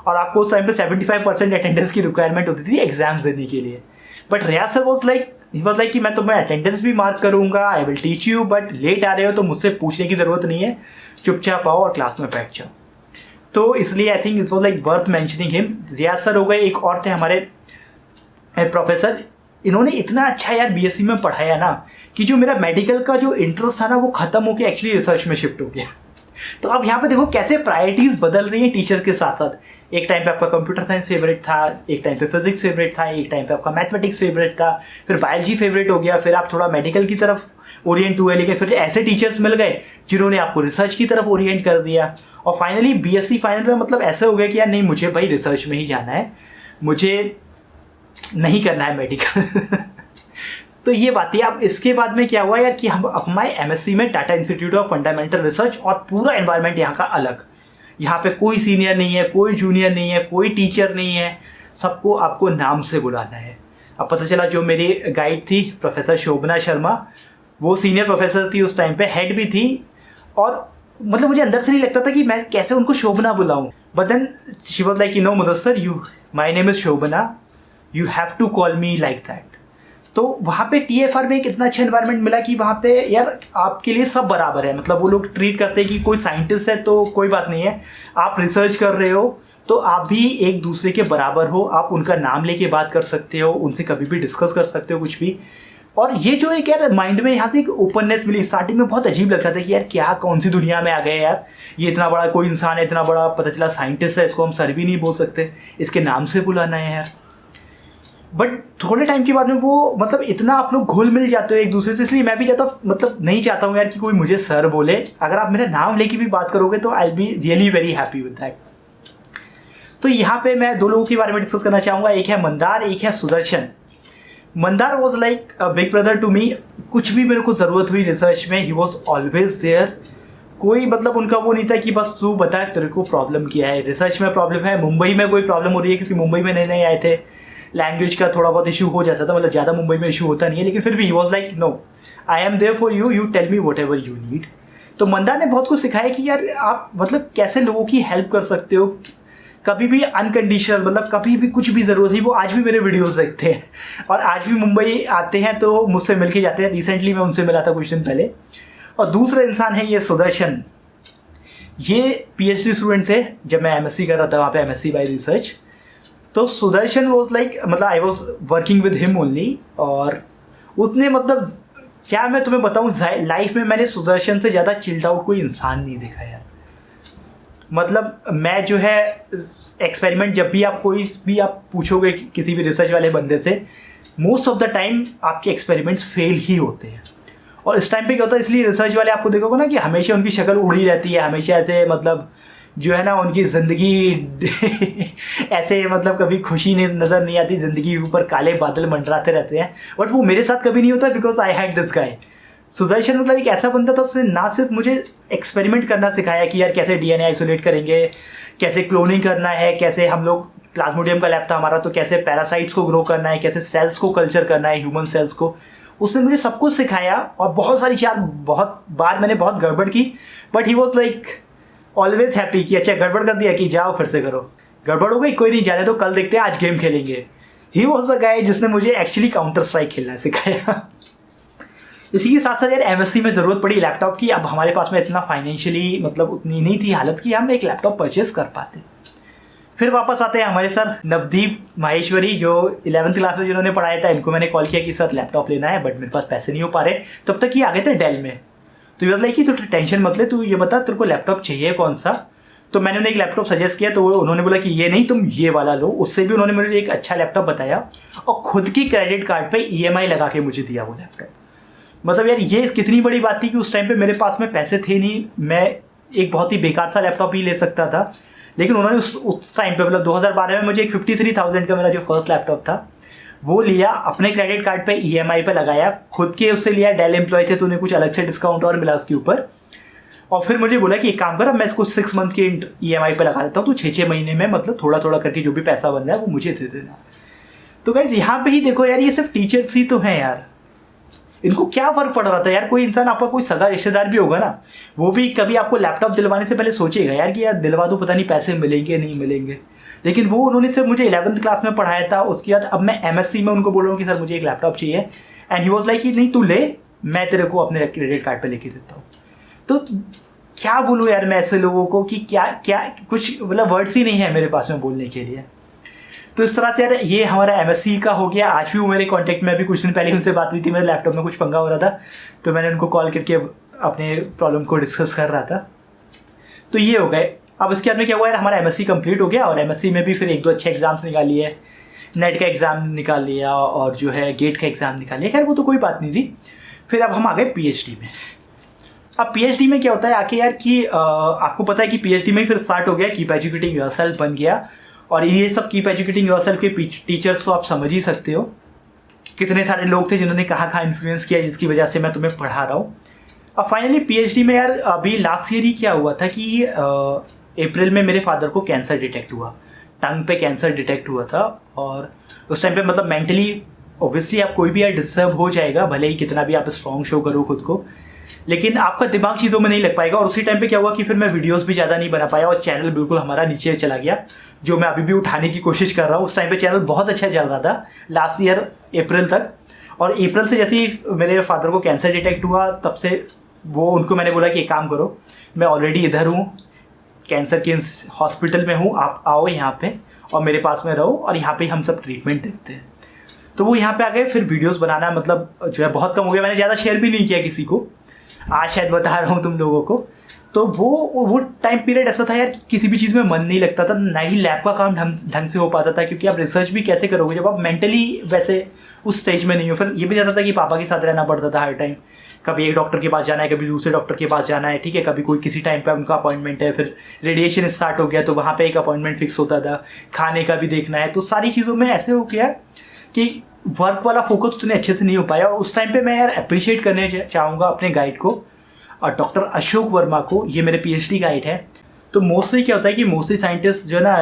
और आपको उस टाइम पे 75% अटेंडेंस की रिक्वायरमेंट होती थी एग्जाम्स देने के लिए। But Riyaz sir was like कि मैं तुम्हें अटेंडेंस भी मार्क करूंगा, I will teach you, but late आ रहे हो तो मुझसे पूछने की ज़रूरत नहीं है, चुपचाप आओ और क्लास में बैठ जाओ। तो इसलिए I think it was like worth mentioning him. Riyaz sir हो गए, एक और थे हमारे प्रोफेसर, इन्होंने इतना अच्छा यार बीएससी में पढ़ाया ना कि जो मेरा मेडिकल का जो इंटरेस्ट था ना वो खत्म होकर एक्चुअली रिसर्च में शिफ्ट हो गया। तो अब यहाँ पे देखो कैसे प्रायोरिटीज बदल रही हैं टीचर के साथ साथ। एक टाइम पे आपका कंप्यूटर साइंस फेवरेट था, एक टाइम पे फिजिक्स फेवरेट था, एक टाइम पे आपका मैथमेटिक्स फेवरेट था, फिर बायोलॉजी फेवरेट हो गया, फिर आप थोड़ा मेडिकल की तरफ ओरिएंट हुए, लेकिन फिर ऐसे टीचर्स मिल गए जिन्होंने आपको रिसर्च की तरफ ओरिएंट कर दिया। और फाइनली बीएससी फाइनल में मतलब ऐसे हो गया कि यार नहीं, मुझे भाई रिसर्च में ही जाना है, मुझे नहीं करना है मेडिकल। तो ये बात है। अब इसके बाद में क्या हुआ यार कि हम हमारे एमएससी में Tata institute of fundamental research, और पूरा एनवायरनमेंट यहाँ का अलग। यहाँ पे कोई सीनियर नहीं है, कोई जूनियर नहीं है, कोई टीचर नहीं है, सबको आपको नाम से बुलाना है। अब पता चला जो मेरी गाइड थी प्रोफेसर शोभना शर्मा, वो सीनियर प्रोफेसर थी उस टाइम पे, हेड भी थी, और मतलब मुझे अंदर से नहीं लगता था कि मैं कैसे उनको शोभना बुलाऊं। But then she was like, you know Mudassar, you my name is Shobhana, you have to call me like that. तो वहाँ पे टीएफआर में एक इतना अच्छा एनवायरनमेंट मिला कि वहाँ पे यार आपके लिए सब बराबर है। मतलब वो लोग ट्रीट करते हैं कि कोई साइंटिस्ट है तो कोई बात नहीं है, आप रिसर्च कर रहे हो तो आप भी एक दूसरे के बराबर हो, आप उनका नाम लेके बात कर सकते हो, उनसे कभी भी डिस्कस कर सकते हो कुछ भी। और ये जो एक यार माइंड में यहाँ से एक ओपननेस मिली, स्टार्टिंग में बहुत अजीब लगता था कि यार क्या कौन सी दुनिया में आ गए यार, ये इतना बड़ा कोई इंसान है, इतना बड़ा पता चला साइंटिस्ट है, इसको हम सर भी नहीं बोल सकते, इसके नाम से बुलाना है यार। बट थोड़े टाइम के बाद में वो मतलब इतना आप लोग घुल मिल जाते हो एक दूसरे से, इसलिए मैं भी मतलब नहीं चाहता हूँ यार कि कोई मुझे सर बोले। अगर आप मेरा नाम लेके भी बात करोगे तो I be really very happy with that. तो यहाँ पे मैं दो लोगों के बारे में डिस्कस करना चाहूँगा, एक है मंदार, एक है Sudarshan. Mandar was like a big brother to me. कुछ भी मेरे को ज़रूरत हुई रिसर्च में, ही वॉज ऑलवेज देयर। कोई मतलब उनका वो नहीं था कि बस तू बता तेरे को प्रॉब्लम क्या है, रिसर्च में प्रॉब्लम है, मुंबई में कोई प्रॉब्लम हो रही है, क्योंकि मुंबई में नए नए आए थे, लैंग्वेज का थोड़ा बहुत इशू हो जाता था, मतलब ज़्यादा मुंबई में इशू होता नहीं है, लेकिन फिर भी he was like no, I am there for you, you tell me whatever you need. तो मंदार ने बहुत कुछ सिखाया कि यार आप मतलब कैसे लोगों की हेल्प कर सकते हो, कभी भी अनकंडीशनल, मतलब कभी भी कुछ भी ज़रूरत है। वो आज भी मेरे वीडियोस देखते हैं और आज भी मुंबई आते हैं तो मुझसे मिल के जाते हैं। रिसेंटली मैं उनसे मिला था कुछ दिन पहले। और दूसरा इंसान है ये सुदर्शन, ये पीएचडी स्टूडेंट थे जब मैं एमएससी कर रहा था वहाँ पे, एमएससी बाय रिसर्च। तो सुदर्शन वॉज लाइक मतलब I was working with him only, और उसने मतलब क्या मैं तुम्हें बताऊँ, लाइफ में मैंने सुदर्शन से ज़्यादा चिल्ड आउट कोई इंसान नहीं देखा यार। मतलब मैं जो है एक्सपेरिमेंट, जब भी आप कोई भी आप पूछोगे किसी भी रिसर्च वाले बंदे से, मोस्ट ऑफ द टाइम आपके एक्सपेरिमेंट्स फेल ही होते हैं। और इस टाइम पे क्या होता है, इसलिए रिसर्च वाले आपको देखोगे ना कि हमेशा उनकी शक्ल उड़ी रहती है, हमेशा ऐसे मतलब जो है ना उनकी ज़िंदगी ऐसे मतलब कभी खुशी नहीं नज़र नहीं आती, ज़िंदगी के ऊपर काले बादल मंडराते रहते हैं। बट वो मेरे साथ कभी नहीं होता, because I had this guy Sudarshan. मतलब एक ऐसा बंदा था, उसने ना सिर्फ मुझे एक्सपेरिमेंट करना सिखाया कि यार कैसे डीएनए आइसोलेट करेंगे, कैसे क्लोनिंग करना है, कैसे हम लोग प्लाज्मोडियम का लैब था हमारा, तो कैसे पैरासाइट्स को ग्रो करना है, कैसे सेल्स को कल्चर करना है, ह्यूमन सेल्स को, उसने मुझे सब कुछ सिखाया। और बहुत सारी बहुत बार मैंने बहुत गड़बड़ की, but he was like always happy कि अच्छा गड़बड़ कर दिया कि जाओ फिर से करो, गड़बड़ हो गई कोई नहीं, जाने तो कल देखते हैं, आज गेम खेलेंगे। ही वॉज द गाय जिसने मुझे एक्चुअली काउंटर स्ट्राइक खेलना सिखाया। इसी के साथ साथ यार एमएससी में ज़रूरत पड़ी लैपटॉप की। अब हमारे पास में इतना फाइनेंशियली मतलब उतनी नहीं थी हालत कि हम एक लैपटॉप परचेज कर पाते। फिर वापस आते हैं हमारे सर नवदीप माहेश्वरी, जो 11th क्लास में जिन्होंने पढ़ाया था। इनको मैंने कॉल किया कि सर लैपटॉप लेना है, बट मेरे पास पैसे नहीं हो पा रहे। तब तक ये आ गए थे डेल में। तो ये लाइक कि तू टेंशन मत ले, तू ये बता तेरे को लैपटॉप चाहिए कौन सा। तो मैंने उन्हें एक लैपटॉप सजेस्ट किया, तो उन्होंने बोला कि ये नहीं तुम ये वाला लो। उससे भी उन्होंने मुझे एक अच्छा लैपटॉप बताया और खुद की क्रेडिट कार्ड पे ईएमआई लगा के मुझे दिया वो लैपटॉप। मतलब यार ये कितनी बड़ी बात थी कि उस टाइम पे मेरे पास में पैसे थे नहीं, मैं एक बहुत ही बेकार सा लैपटॉप ही ले सकता था। लेकिन उन्होंने उस टाइम पे मतलब 2012 में मुझे एक 53,000 का मेरा जो फर्स्ट लैपटॉप था वो लिया, अपने क्रेडिट कार्ड पे ईएमआई पे लगाया, खुद के उससे लिया। डेल एम्प्लॉय थे तो उन्हें कुछ अलग से डिस्काउंट और मिला उसके ऊपर। और फिर मुझे बोला कि एक काम कर, अब मैं इसको 6 मंथ के ईएमआई पे लगा देता हूँ, तो 6-6 महीने में मतलब थोड़ा थोड़ा करके जो भी पैसा बन रहा है वो मुझे दे देना। तो गाइस यहाँ पे ही देखो यार, ये सिर्फ टीचर्स ही तो हैं यार, इनको क्या फर्क पड़ रहा था यार। कोई इंसान, आपका कोई सगा रिश्तेदार भी होगा ना, वो भी कभी आपको लैपटॉप दिलवाने से पहले सोचेगा यार कि यार दिलवा दो, पता नहीं पैसे मिलेंगे नहीं मिलेंगे। लेकिन वो उन्होंने सिर्फ मुझे 11th क्लास में पढ़ाया था, उसके बाद अब मैं MSc में उनको बोल रहा हूँ कि सर मुझे एक लैपटॉप चाहिए, एंड ही वॉज लाइक कि नहीं तू ले, मैं तेरे को अपने क्रेडिट कार्ड पे लेके देता हूँ। तो क्या बोलूँ यार मैं ऐसे लोगों को कि क्या क्या कुछ मतलब वर्ड्स ही नहीं है मेरे पास में बोलने के लिए। तो इस तरह से यार ये हमारा MSc का हो गया। आज भी वो मेरे कांटेक्ट में, अभी कुछ दिन पहले उनसे बात हुई थी, मेरे लैपटॉप में कुछ पंगा हो रहा था, तो मैंने उनको कॉल करके अपने प्रॉब्लम को डिस्कस कर रहा था। तो ये हो गए। अब इसके बाद में क्या हुआ यार, हमारा MSc कंप्लीट हो गया, और MSc में भी फिर 1-2 अच्छे एग्जाम्स निकाल लिए, नेट का एग्ज़ाम निकाल लिया और जो है गेट का एग्ज़ाम निकाल लिया। खैर वो तो कोई बात नहीं थी। फिर अब हम आ गए PhD में। अब PhD में क्या होता है आके यार कि आपको पता है कि PhD में फिर स्टार्ट हो गया कीप एजुकेटिंग योरसेल्फ बन गया। और ये सब कीप एजुकेटिंग योरसेल्फ के टीचर्स तो आप समझ ही सकते हो, कितने सारे लोग थे जिन्होंने कहाँ इन्फ्लुएंस किया, जिसकी वजह से मैं तुम्हें पढ़ा रहा हूँ। अब फाइनली PhD में यार अभी लास्ट ईयर ही क्या हुआ था कि अप्रैल में मेरे फादर को कैंसर डिटेक्ट हुआ, टंग पे कैंसर डिटेक्ट हुआ था। और उस टाइम पे मतलब मेंटली ऑब्वियसली आप कोई भी यार डिस्टर्ब हो जाएगा, भले ही कितना भी आप स्ट्रॉन्ग शो करो खुद को, लेकिन आपका दिमाग चीज़ों में नहीं लग पाएगा। और उसी टाइम पे क्या हुआ कि फिर मैं वीडियोस भी ज़्यादा नहीं बना पाया, और चैनल बिल्कुल हमारा नीचे चला गया, जो मैं अभी भी उठाने की कोशिश कर रहा हूँ। उस टाइम पे चैनल बहुत अच्छा चल रहा था लास्ट ईयर अप्रैल तक, और अप्रैल से जैसे ही मेरे फादर को कैंसर डिटेक्ट हुआ तब से वो उनको मैंने बोला कि एक काम करो, मैं ऑलरेडी इधर हूँ, कैंसर के हॉस्पिटल में हूँ, आप आओ यहाँ पे और मेरे पास में रहो, और यहाँ पे हम सब ट्रीटमेंट देखते हैं। तो वो यहाँ पे आ गए। फिर वीडियोस बनाना मतलब जो है बहुत कम हो गया, मैंने ज़्यादा शेयर भी नहीं किया किसी को, आज शायद बता रहा हूँ तुम लोगों को। तो वो टाइम पीरियड ऐसा था यार कि किसी भी चीज़ में मन नहीं लगता था, ना ही लैब का काम ढंग से हो पाता था, क्योंकि आप रिसर्च भी कैसे करोगे जब आप मेंटली वैसे उस स्टेज में नहीं हो। फिर ये भी जाता था कि पापा के साथ रहना पड़ता था हर टाइम, कभी एक डॉक्टर के पास जाना है, कभी दूसरे डॉक्टर के पास जाना है, ठीक है, कभी कोई किसी टाइम पे उनका अपॉइंटमेंट है, फिर रेडिएशन स्टार्ट हो गया तो वहाँ पे एक अपॉइंटमेंट फिक्स होता था, खाने का भी देखना है। तो सारी चीज़ों में ऐसे हो गया कि वर्क वाला फोकस उतने अच्छे से नहीं हो पाया। और उस टाइम पे मैं यार अप्रिशिएट करने चाहूँगा अपने गाइड को, और डॉक्टर अशोक वर्मा को, ये मेरे PhD गाइड है। तो मोस्टली क्या होता है कि मोस्टली साइंटिस्ट जो है ना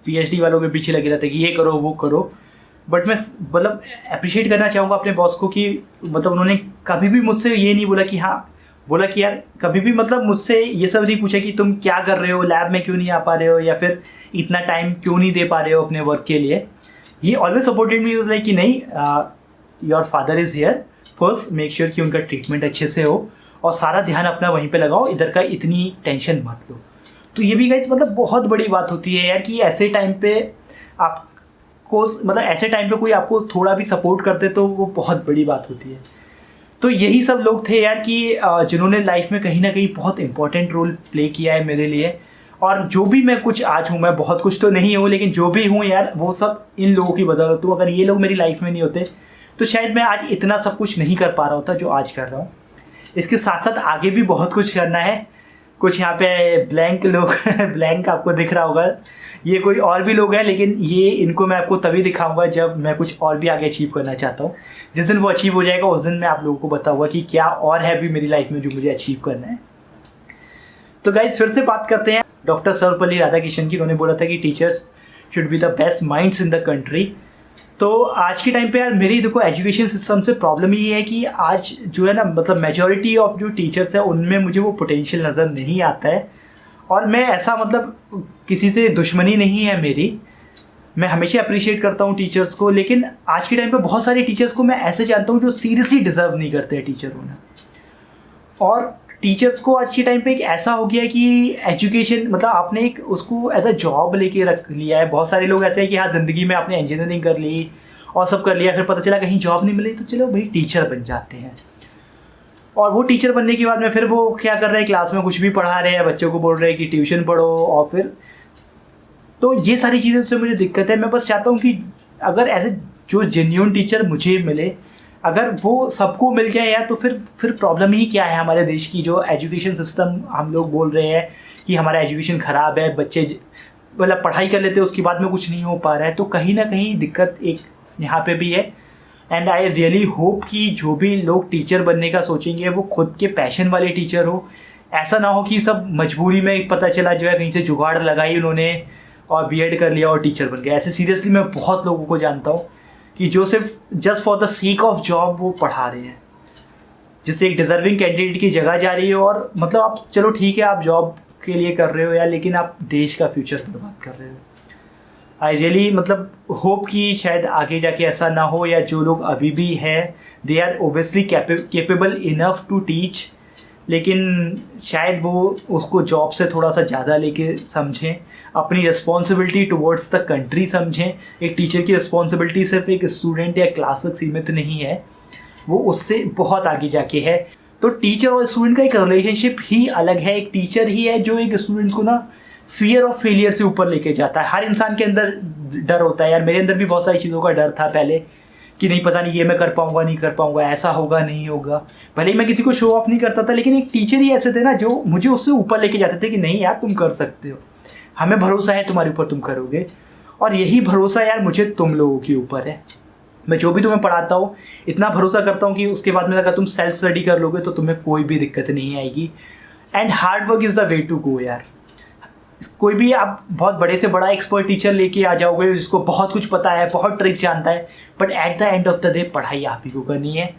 PhD वालों के पीछे लगे रहते हैं कि ये करो वो करो, बट मैं मतलब अप्रिशिएट करना चाहूँगा अपने बॉस को कि मतलब उन्होंने कभी भी मुझसे ये नहीं बोला कि हाँ, बोला कि यार कभी भी मतलब मुझसे ये सब नहीं पूछा कि तुम क्या कर रहे हो, लैब में क्यों नहीं आ पा रहे हो, या फिर इतना टाइम क्यों नहीं दे पा रहे हो अपने वर्क के लिए। ये ऑलवेज सपोर्टेड मी, लाइक कि नहीं, your father is here, first make sure कि उनका ट्रीटमेंट अच्छे से हो और सारा ध्यान अपना वहीं पे लगाओ, इधर का इतनी टेंशन मत लो। तो ये भी गाइस मतलब बहुत बड़ी बात होती है यार कि ऐसे टाइम पे आपको मतलब ऐसे टाइम पे कोई आपको थोड़ा भी सपोर्ट करते तो वो बहुत बड़ी बात होती है। तो यही सब लोग थे यार कि जिन्होंने लाइफ में कहीं ना कहीं बहुत इंपॉर्टेंट रोल प्ले किया है मेरे लिए। और जो भी मैं कुछ आज हूँ, मैं बहुत कुछ तो नहीं हूँ, लेकिन जो भी हूँ यार वो सब इन लोगों की बदौलत। तो अगर ये लोग मेरी लाइफ में नहीं होते तो शायद मैं आज इतना सब कुछ नहीं कर पा रहा होता जो आज कर रहा हूँ। इसके साथ साथ आगे भी बहुत कुछ करना है। कुछ यहाँ पे ब्लैंक लोग ब्लैंक आपको दिख रहा होगा, ये कोई और भी लोग हैं, लेकिन ये इनको मैं आपको तभी दिखाऊंगा जब मैं कुछ और भी आगे अचीव करना चाहता हूँ। जिस दिन वो अचीव हो जाएगा उस दिन मैं आप लोगों को बताऊंगा कि क्या और है भी मेरी लाइफ में जो मुझे अचीव करना है। तो गाइज फिर से बात करते हैं डॉक्टर सर्वपल्ली राधाकृष्णन की। उन्होंने बोला था कि teachers should be the best minds in the country. तो आज के टाइम पे यार मेरी देखो एजुकेशन सिस्टम से प्रॉब्लम ये है कि आज जो है ना मतलब मेजॉरिटी ऑफ जो टीचर्स है उनमें मुझे वो पोटेंशियल नज़र नहीं आता है। और मैं ऐसा मतलब किसी से दुश्मनी नहीं है मेरी, मैं हमेशा अप्रिशिएट करता हूँ टीचर्स को, लेकिन आज के टाइम पे बहुत सारे टीचर्स को मैं ऐसे जानता हूँ जो सीरियसली डिजर्व नहीं करते हैं टीचर होना। और टीचर्स को आज के टाइम पे एक ऐसा हो गया है कि एजुकेशन मतलब आपने एक उसको एज अ जॉब लेके रख लिया है। बहुत सारे लोग ऐसे हैं कि हाँ ज़िंदगी में आपने इंजीनियरिंग कर ली और सब कर लिया, फिर पता चला कहीं जॉब नहीं मिली तो चलो भाई टीचर बन जाते हैं। और वो टीचर बनने के बाद में फिर वो क्या कर रहे हैं, क्लास में कुछ भी पढ़ा रहे हैं, बच्चों को बोल रहे हैं कि ट्यूशन पढ़ो। और फिर तो ये सारी चीज़ों से मुझे दिक्कत है। मैं बस चाहता हूँ कि अगर ऐसे जो जेन्युइन टीचर मुझे मिले, अगर वो सबको मिल जाए यार, तो फिर प्रॉब्लम ही क्या है हमारे देश की। जो एजुकेशन सिस्टम हम लोग बोल रहे हैं कि हमारा एजुकेशन ख़राब है, बच्चे मतलब पढ़ाई कर लेते हैं उसके बाद में कुछ नहीं हो पा रहा है, तो कहीं ना कहीं दिक्कत एक यहाँ पे भी है। एंड आई रियली होप कि जो भी लोग टीचर बनने का सोचेंगे वो खुद के पैशन वाले टीचर हो। ऐसा ना हो कि सब मजबूरी में पता चला जो है कहीं से जुगाड़ लगाई उन्होंने और बीएड कर लिया और टीचर बन गया। ऐसे सीरियसली मैं बहुत लोगों को जानता हूँ कि जो सिर्फ just for the sake of job वो पढ़ा रहे हैं, जिससे एक डिजर्विंग कैंडिडेट की जगह जा रही है। और मतलब आप चलो ठीक है आप जॉब के लिए कर रहे हो यार, लेकिन आप देश का फ्यूचर बर्बाद कर रहे हो। आई रियली मतलब होप कि शायद आगे जाके ऐसा ना हो, या जो लोग अभी भी हैं they are obviously capable enough to teach, लेकिन शायद वो उसको जॉब से थोड़ा सा ज़्यादा लेके समझें, अपनी रिस्पॉन्सिबिलिटी टुवर्ड्स द कंट्री समझें। एक टीचर की रिस्पॉन्सिबिलिटी सिर्फ एक स्टूडेंट या क्लास तक सीमित नहीं है, वो उससे बहुत आगे जाके है। तो टीचर और स्टूडेंट का एक रिलेशनशिप ही अलग है। एक टीचर ही है जो एक स्टूडेंट को ना फियर ऑफ फेलियर से ऊपर लेके जाता है। हर इंसान के अंदर डर होता है यार, मेरे अंदर भी बहुत सारी चीज़ों का डर था पहले कि नहीं पता नहीं ये मैं कर पाऊंगा नहीं कर पाऊंगा, ऐसा होगा नहीं होगा। भले ही मैं किसी को शो ऑफ नहीं करता था, लेकिन एक टीचर ही ऐसे थे ना जो मुझे उससे ऊपर लेके जाते थे कि नहीं यार तुम कर सकते हो, हमें भरोसा है तुम्हारे ऊपर, तुम करोगे। और यही भरोसा यार मुझे तुम लोगों के ऊपर है। मैं जो भी तुम्हें पढ़ाता हूँ इतना भरोसा करता हूँ कि उसके बाद में अगर तुम सेल्फ स्टडी कर लोगे तो तुम्हें कोई भी दिक्कत नहीं आएगी। And hard work is the way to go यार। कोई भी आप बहुत बड़े से बड़ा एक्सपर्ट टीचर लेके आ जाओगे जिसको बहुत कुछ पता है, बहुत ट्रिक जानता है, but at the end of the day पढ़ाई आप ही को करनी है।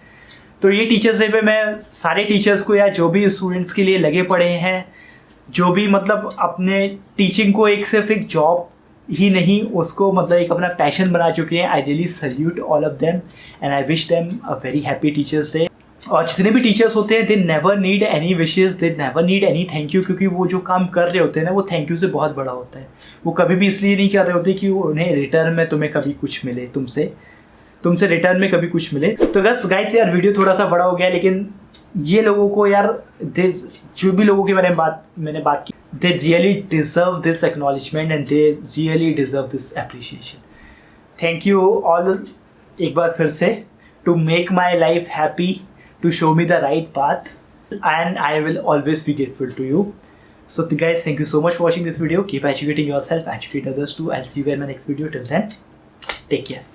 तो ये टीचर्स डे पे मैं सारे टीचर्स को या जो भी स्टूडेंट्स के लिए लगे पड़े हैं, जो भी मतलब अपने टीचिंग को एक सिर्फ एक जॉब ही नहीं उसको मतलब एक अपना पैशन बना चुके हैं, I really salute all of them and I wish them a very happy teachers day. और जितने भी टीचर्स होते हैं they never need any wishes, they never need any thank you, क्योंकि वो जो काम कर रहे होते हैं ना वो थैंक यू से बहुत बड़ा होता है। वो कभी भी इसलिए नहीं कर रहे होते कि उन्हें रिटर्न में तुम्हें कभी कुछ मिले, तुमसे रिटर्न में कभी कुछ मिले। तो बस गाइस यार वीडियो थोड़ा सा बड़ा हो गया, लेकिन ये लोगों को यार जो भी लोगों की मैंने बात की, they really deserve this acknowledgement and they really deserve this appreciation. Thank you all एक बार फिर से to make my life happy, to show me the right path, and I will always be grateful to you. So guys, thank you so much for watching this video. Keep educating yourself, educate others too. I'll see you in my next video. Till then, take care.